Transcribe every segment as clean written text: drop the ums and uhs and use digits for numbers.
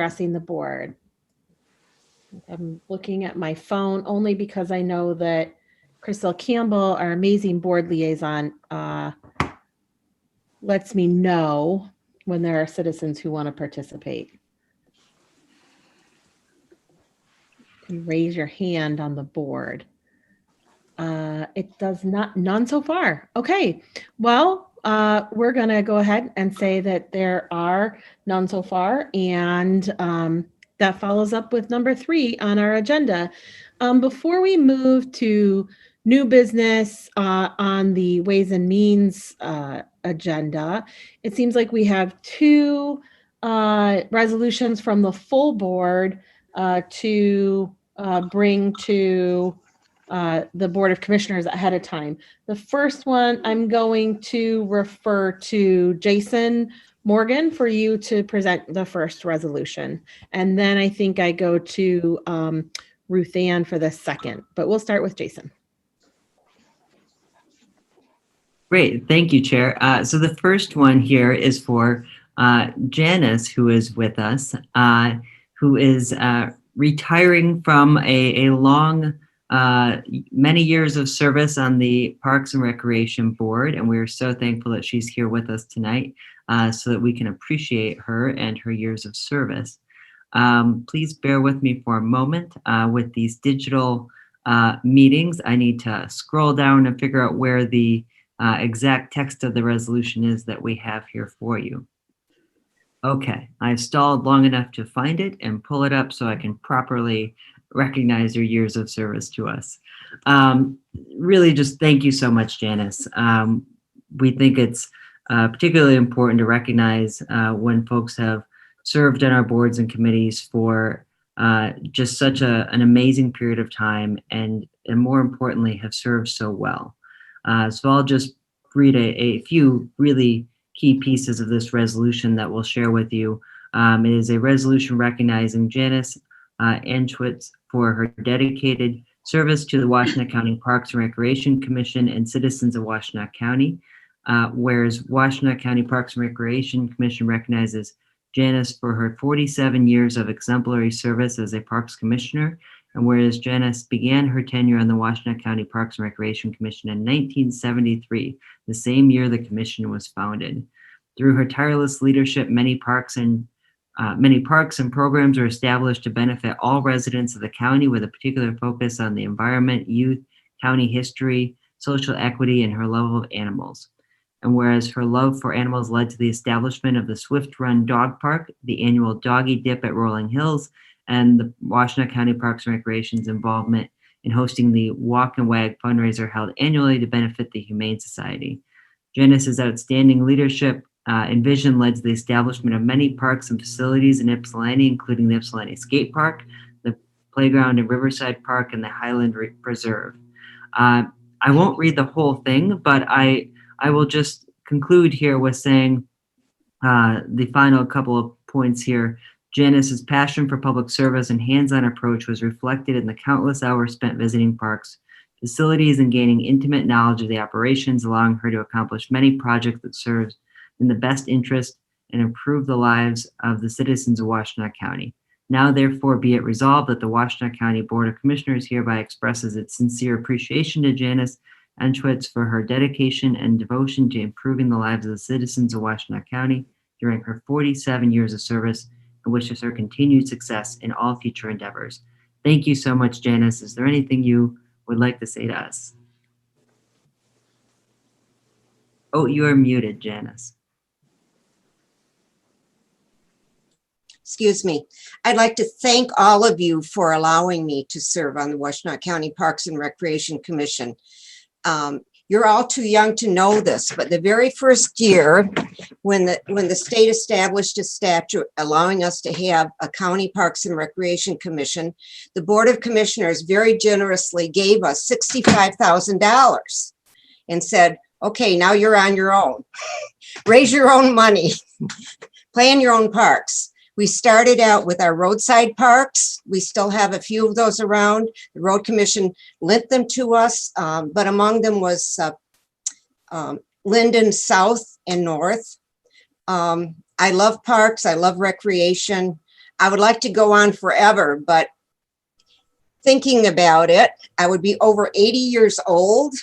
addressing the board. I'm looking at my phone only because I know that Crystal Campbell, our amazing board liaison, lets me know when there are citizens who want to participate. You can raise your hand on the board. It does not, none so far. Okay, well, we're going to go ahead and say that there are none so far, and that follows up with number 3 on our agenda. Before we move to new business on the Ways and Means agenda, it seems like we have 2 resolutions from the full board to bring to the Board of Commissioners ahead of time. The first one, I'm going to refer to Jason Morgan for you to present the first resolution. And then I think I go to Ruth Ann for the second, but we'll start with Jason. Great, thank you, Chair. So the first one here is for Janice, who is with us, who is retiring from a long, many years of service on the Parks and Recreation Board, and we are so thankful that she's here with us tonight so that we can appreciate her and her years of service. Please bear with me for a moment with these digital meetings. I need to scroll down and figure out where the exact text of the resolution is that we have here for you. Okay, I've stalled long enough to find it and pull it up so I can properly recognize your years of service to us. Really just thank you so much, Janice. We think it's particularly important to recognize when folks have served on our boards and committees for just such an amazing period of time and more importantly, have served so well. So I'll just read a few really key pieces of this resolution that we'll share with you. It is a resolution recognizing Janice Anschuetz for her dedicated service to the Washtenaw County Parks and Recreation Commission and citizens of Washtenaw County. Whereas Washtenaw County Parks and Recreation Commission recognizes Janice for her 47 years of exemplary service as a Parks Commissioner, and whereas Janice began her tenure on the Washtenaw County Parks and Recreation Commission in 1973, the same year the commission was founded. Through her tireless leadership, many parks and programs are established to benefit all residents of the county with a particular focus on the environment, youth, county history, social equity, and her love of animals. And whereas her love for animals led to the establishment of the Swift Run Dog Park, the annual Doggy Dip at Rolling Hills, and the Washtenaw County Parks and Recreation's involvement in hosting the Walk and Wag fundraiser held annually to benefit the Humane Society. Janice's outstanding leadership and vision led to the establishment of many parks and facilities in Ypsilanti, including the Ypsilanti Skate Park, the Playground and Riverside Park, and the Highland Preserve. I won't read the whole thing, but I will just conclude here with saying the final couple of points here. Janice's passion for public service and hands-on approach was reflected in the countless hours spent visiting parks, facilities, and gaining intimate knowledge of the operations, allowing her to accomplish many projects that serve in the best interest and improve the lives of the citizens of Washtenaw County. Now, therefore, be it resolved that the Washtenaw County Board of Commissioners hereby expresses its sincere appreciation to Janice Anschuetz for her dedication and devotion to improving the lives of the citizens of Washtenaw County during her 47 years of service, and wishes her continued success in all future endeavors. Thank you so much, Janice. Is there anything you would like to say to us? Oh, you are muted, Janice. Excuse me. I'd like to thank all of you for allowing me to serve on the Washtenaw County Parks and Recreation Commission. You're all too young to know this, but the very first year when the state established a statute allowing us to have a county parks and recreation commission, the Board of Commissioners very generously gave us $65,000 and said, okay, now you're on your own. Raise your own money, plan your own parks. We started out with our roadside parks. We still have a few of those around. The Road Commission lent them to us, but among them was Linden South and North. I love parks. I love recreation. I would like to go on forever, but thinking about it, I would be over 80 years old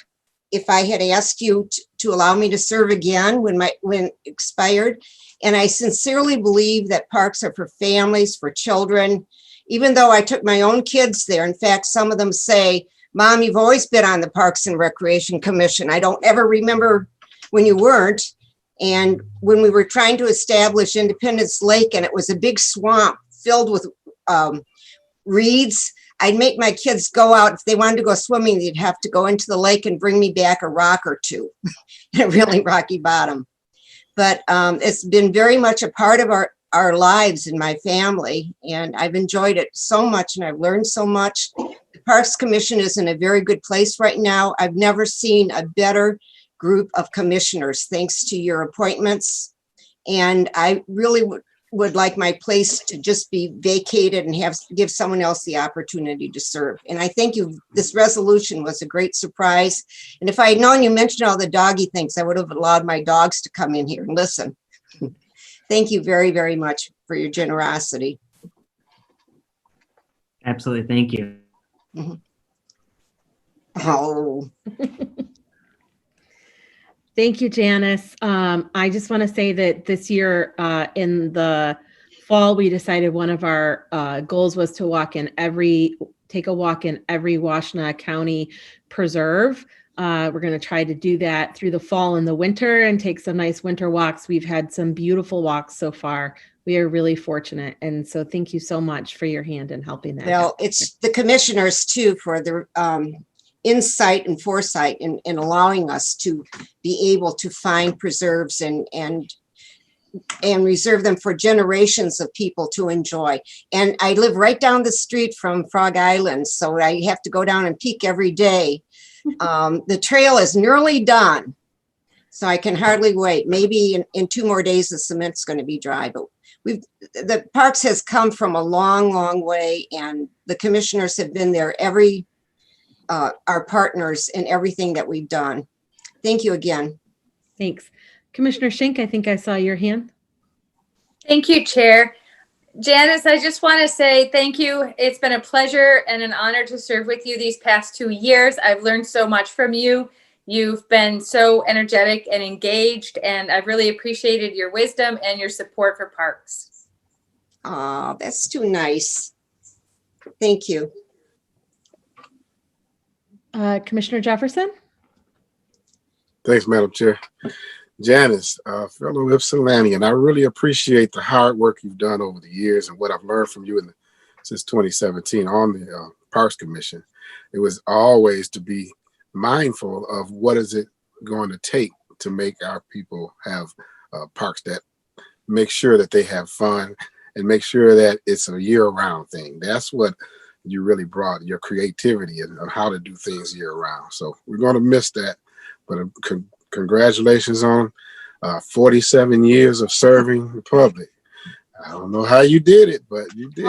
if I had asked you to allow me to serve again when expired. And I sincerely believe that parks are for families, for children, even though I took my own kids there. In fact, some of them say, Mom, you've always been on the Parks and Recreation Commission. I don't ever remember when you weren't. And when we were trying to establish Independence Lake and it was a big swamp filled with reeds, I'd make my kids go out. If they wanted to go swimming, they'd have to go into the lake and bring me back a rock or two in a really rocky bottom. But it's been very much a part of our lives in my family. And I've enjoyed it so much and I've learned so much. The Parks Commission is in a very good place right now. I've never seen a better group of commissioners, thanks to your appointments. And I really would like my place to just be vacated and give someone else the opportunity to serve. And I think this resolution was a great surprise. And if I had known you mentioned all the doggy things, I would have allowed my dogs to come in here and listen. Thank you very, very much for your generosity. Absolutely. Thank you. Mhm. Oh. Thank you, Janice. I just want to say that this year in the fall, we decided one of our goals was to take a walk in every Washtenaw County preserve. We're going to try to do that through the fall and the winter and take some nice winter walks. We've had some beautiful walks so far. We are really fortunate. And so thank you so much for your hand in helping that. Well, it's the commissioners too for their insight and foresight in allowing us to be able to find preserves and reserve them for generations of people to enjoy. And I live right down the street from Frog Island, so I have to go down and peek every day. The trail is nearly done, so I can hardly wait. Maybe in 2 more days, the cement's going to be dry, but the parks has come from a long, long way, and the commissioners have been there our partners in everything that we've done. Thank you again. Thanks. Commissioner Schenk, I think I saw your hand. Thank you, Chair. Janice, I just want to say thank you. It's been a pleasure and an honor to serve with you these past 2 years. I've learned so much from you. You've been so energetic and engaged, and I've really appreciated your wisdom and your support for parks. Oh, that's too nice. Thank you. Commissioner Jefferson? Thanks, Madam Chair. Janice, fellow Ypsilantian, I really appreciate the hard work you've done over the years and what I've learned from you since 2017 on the Parks Commission. It was always to be mindful of what is it going to take to make our people have parks that make sure that they have fun and make sure that it's a year-round thing. That's what you really brought, your creativity and how to do things year-round. So we're going to miss that, but congratulations on 47 years of serving the public. I don't know how you did it, but you did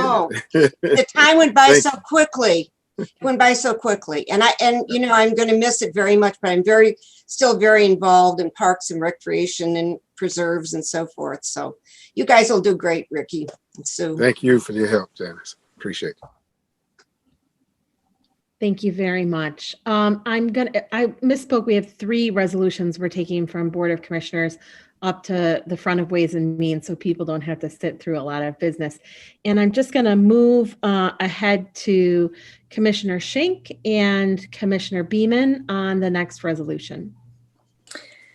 it. The time went by so quickly. It went by so quickly. And I'm going to miss it very much, but I'm still very involved in parks and recreation and preserves and so forth. So you guys will do great, Ricky and Sue. Thank you for your help, Janice. Appreciate it. Thank you very much. I misspoke. We have 3 resolutions we're taking from Board of Commissioners up to the front of Ways and Means so people don't have to sit through a lot of business. And I'm just going to move ahead to Commissioner Schenk and Commissioner Beeman on the next resolution.